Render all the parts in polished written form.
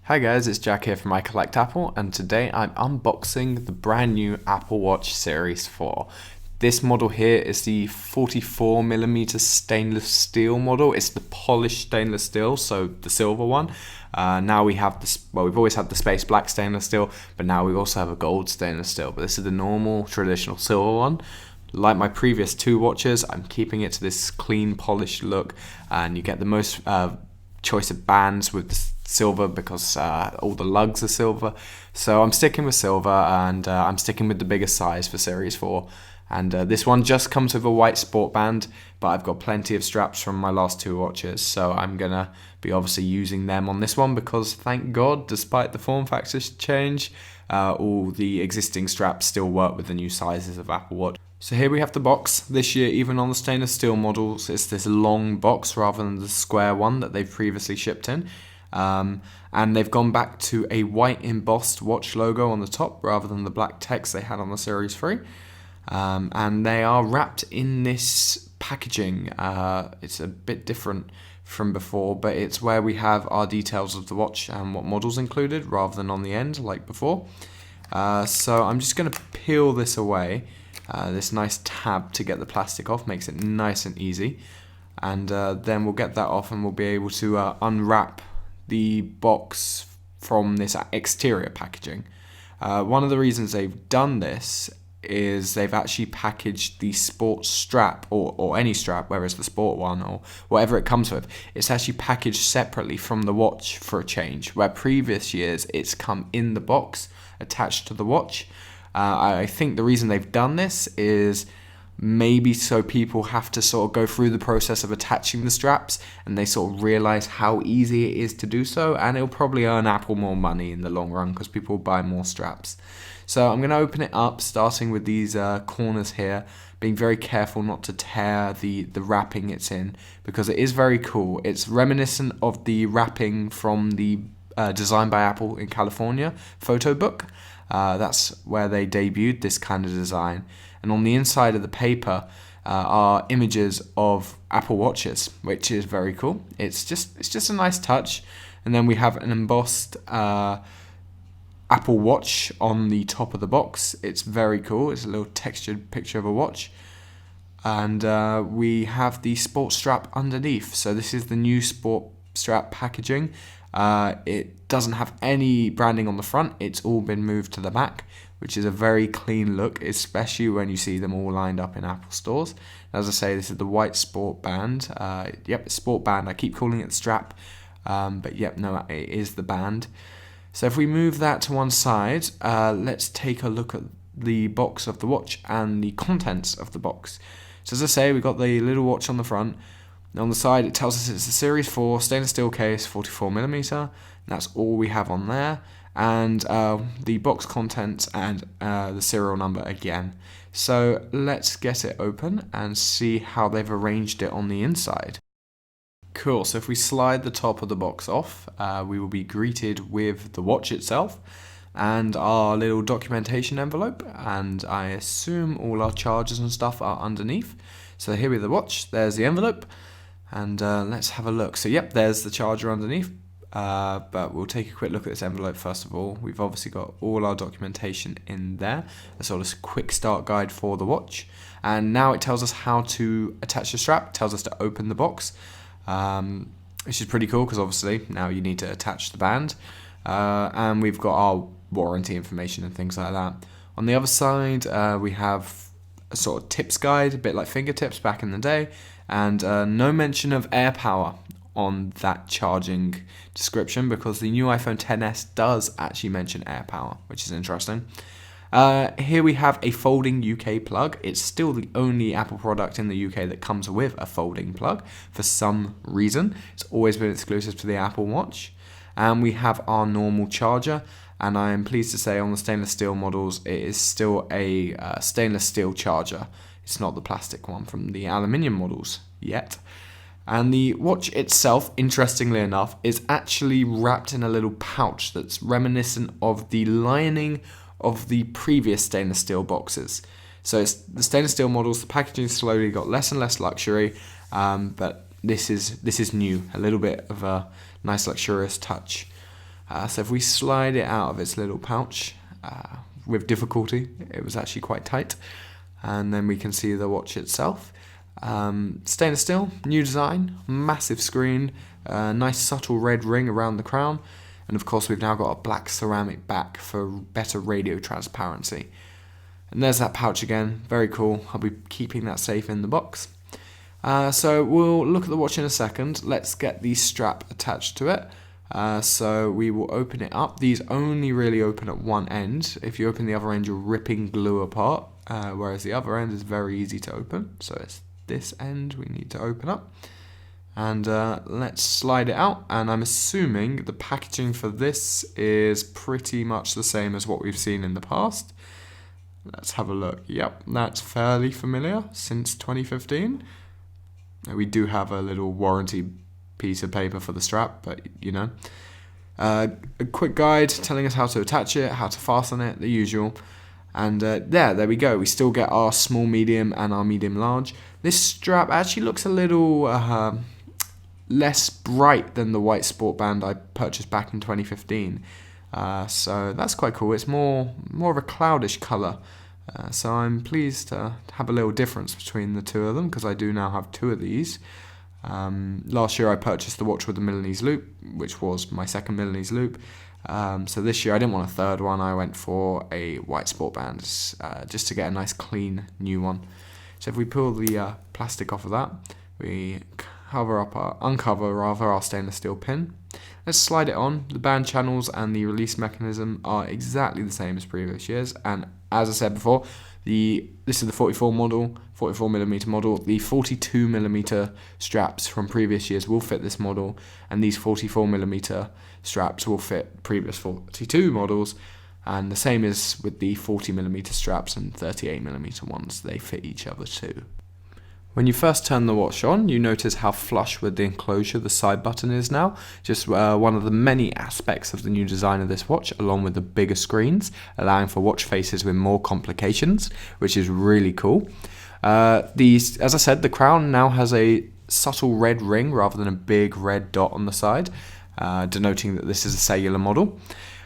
Hi guys, it's Jack here from I Collect Apple, and today I'm unboxing the brand new Apple Watch Series 4. This model here is the 44mm stainless steel model. It's the polished stainless steel, so the silver one. Now we have this, well, we've always had the space black stainless steel, but now we also have a gold stainless steel. But this is the normal, traditional silver one. Like my previous two watches, I'm keeping it to this clean, polished look, and you get the most choice of bands with the silver because all the lugs are silver. So I'm sticking with silver, and I'm sticking with the biggest size for Series 4. And this one just comes with a white sport band, but I've got plenty of straps from my last two watches, so I'm gonna be obviously using them on this one because, thank God, despite the form factor change, all the existing straps still work with the new sizes of Apple Watch. So here we have the box. This year, even on the stainless steel models, it's this long box rather than the square one that they've previously shipped in. And they've gone back to a white embossed watch logo on the top rather than the black text they had on the Series 3. And they are wrapped in this packaging. It's a bit different from before, but it's where we have our details of the watch and what model's included rather than on the end like before. So I'm just going to peel this away. This nice tab to get the plastic off makes it nice and easy. And then we'll get that off and we'll be able to unwrap the box from this exterior packaging. One of the reasons they've done this is they've actually packaged the sports strap, or any strap, whether it's the sport one or whatever it comes with. It's actually packaged separately from the watch for a change, where previous years it's come in the box attached to the watch. I think the reason they've done this is maybe so people have to sort of go through the process of attaching the straps and they sort of realize how easy it is to do so, and it'll probably earn Apple more money in the long run because people buy more straps. So I'm going to open it up, starting with these corners here, being very careful not to tear the wrapping it's in because it is very cool. It's reminiscent of the wrapping from the Designed by Apple in California photo book. That's where they debuted this kind of design. And on the inside of the paper are images of Apple Watches, which is very cool. It's just a nice touch. And then we have an embossed Apple Watch on the top of the box. It's very cool. It's a little textured picture of a watch. And we have the sport strap underneath. So this is the new sport strap packaging. It doesn't have any branding on the front. It's all been moved to the back, which is a very clean look, especially when you see them all lined up in Apple stores. As I say, this is the white sport band. Yep, it's sport band. I keep calling it the strap, but yep, no, it is the band. So if we move that to one side, let's take a look at the box of the watch and the contents of the box. So as I say, we've got the little watch on the front. On the side, it tells us it's a Series 4 stainless steel case, 44mm. That's all we have on there. And the box contents and the serial number again. So let's get it open and see how they've arranged it on the inside. Cool, so if we slide the top of the box off, we will be greeted with the watch itself and our little documentation envelope, and I assume all our chargers and stuff are underneath. So here we have the watch, there's the envelope, and let's have a look. So yep, there's the charger underneath, but we'll take a quick look at this envelope first of all. We've obviously got all our documentation in there, a sort of quick start guide for the watch, and now it tells us how to attach the strap, tells us to open the box. Which is pretty cool because obviously now you need to attach the band, and we've got our warranty information and things like that. On the other side, we have a sort of tips guide, a bit like fingertips back in the day, and no mention of air power on that charging description because the new iPhone XS does actually mention air power, which is interesting. Here we have a folding UK plug. It's still the only Apple product in the UK that comes with a folding plug for some reason. It's always been exclusive to the Apple Watch. And we have our normal charger, and I am pleased to say on the stainless steel models it is still a stainless steel charger. It's not the plastic one from the aluminium models yet. And the watch itself, interestingly enough, is actually wrapped in a little pouch that's reminiscent of the lining of the previous stainless steel boxes. So it's the stainless steel models, the packaging slowly got less and less luxury, but this is new, a little bit of a nice luxurious touch. So if we slide it out of its little pouch with difficulty, it was actually quite tight, and then we can see the watch itself. Stainless steel, new design, massive screen, nice subtle red ring around the crown, and of course we've now got a black ceramic back for better radio transparency. And there's that pouch again, very cool. I'll be keeping that safe in the box. So we'll look at the watch in a second. Let's get the strap attached to it. So we will open it up. These only really open at one end. If you open the other end, you're ripping glue apart, whereas the other end is very easy to open. So it's this end we need to open up. And let's slide it out. And I'm assuming the packaging for this is pretty much the same as what we've seen in the past. Let's have a look. Yep, that's fairly familiar since 2015. We do have a little warranty piece of paper for the strap, but you know. A quick guide telling us how to attach it, how to fasten it, the usual. And there we go. We still get our small, medium, and our medium large. This strap actually looks a little less bright than the white sport band I purchased back in 2015. So that's quite cool. It's more of a cloudish colour. So I'm pleased to have a little difference between the two of them, because I do now have two of these. Last year I purchased the watch with the Milanese loop, which was my second Milanese loop. So this year I didn't want a third one. I went for a white sport band, just to get a nice clean new one. So if we pull the plastic off of that, we uncover our stainless steel pin. Let's slide it on. The band channels and the release mechanism are exactly the same as previous years, and as I said before, this is the 44mm model. The 42mm straps from previous years will fit this model, and these 44mm straps will fit previous 42 models, and the same is with the 40mm straps and 38mm ones. They fit each other too. When you first turn the watch on, you notice how flush with the enclosure the side button is now. Just one of the many aspects of the new design of this watch, along with the bigger screens, allowing for watch faces with more complications, which is really cool. As I said, the crown now has a subtle red ring rather than a big red dot on the side, denoting that this is a cellular model.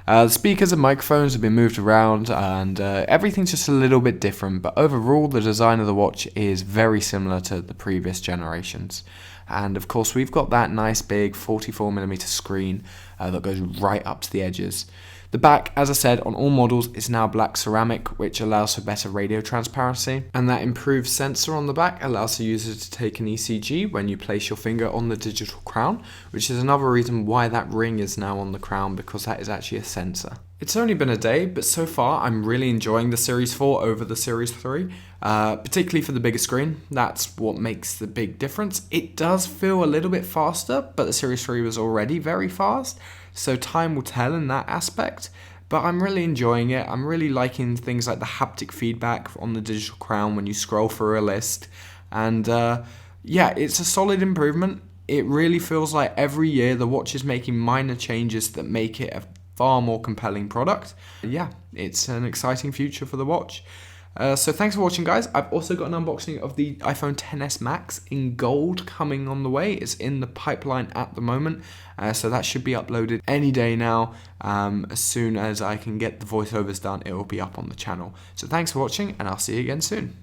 The speakers and microphones have been moved around, and everything's just a little bit different, but overall the design of the watch is very similar to the previous generations. And of course we've got that nice big 44mm screen that goes right up to the edges. The back, as I said, on all models is now black ceramic, which allows for better radio transparency, and that improved sensor on the back allows the user to take an ECG when you place your finger on the digital crown, which is another reason why that ring is now on the crown, because that is actually a sensor. It's only been a day, but so far I'm really enjoying the Series 4 over the Series 3, particularly for the bigger screen. That's what makes the big difference. It does feel a little bit faster, but the Series 3 was already very fast, so time will tell in that aspect. But I'm really enjoying it. I'm really liking things like the haptic feedback on the digital crown when you scroll through a list. And yeah, it's a solid improvement. It really feels like every year the watch is making minor changes that make it a far more compelling product. Yeah, it's an exciting future for the watch. So thanks for watching, guys. I've also got an unboxing of the iPhone XS Max in gold coming on the way. It's in the pipeline at the moment, so that should be uploaded any day now. As soon as I can get the voiceovers done, it will be up on the channel. So thanks for watching, and I'll see you again soon.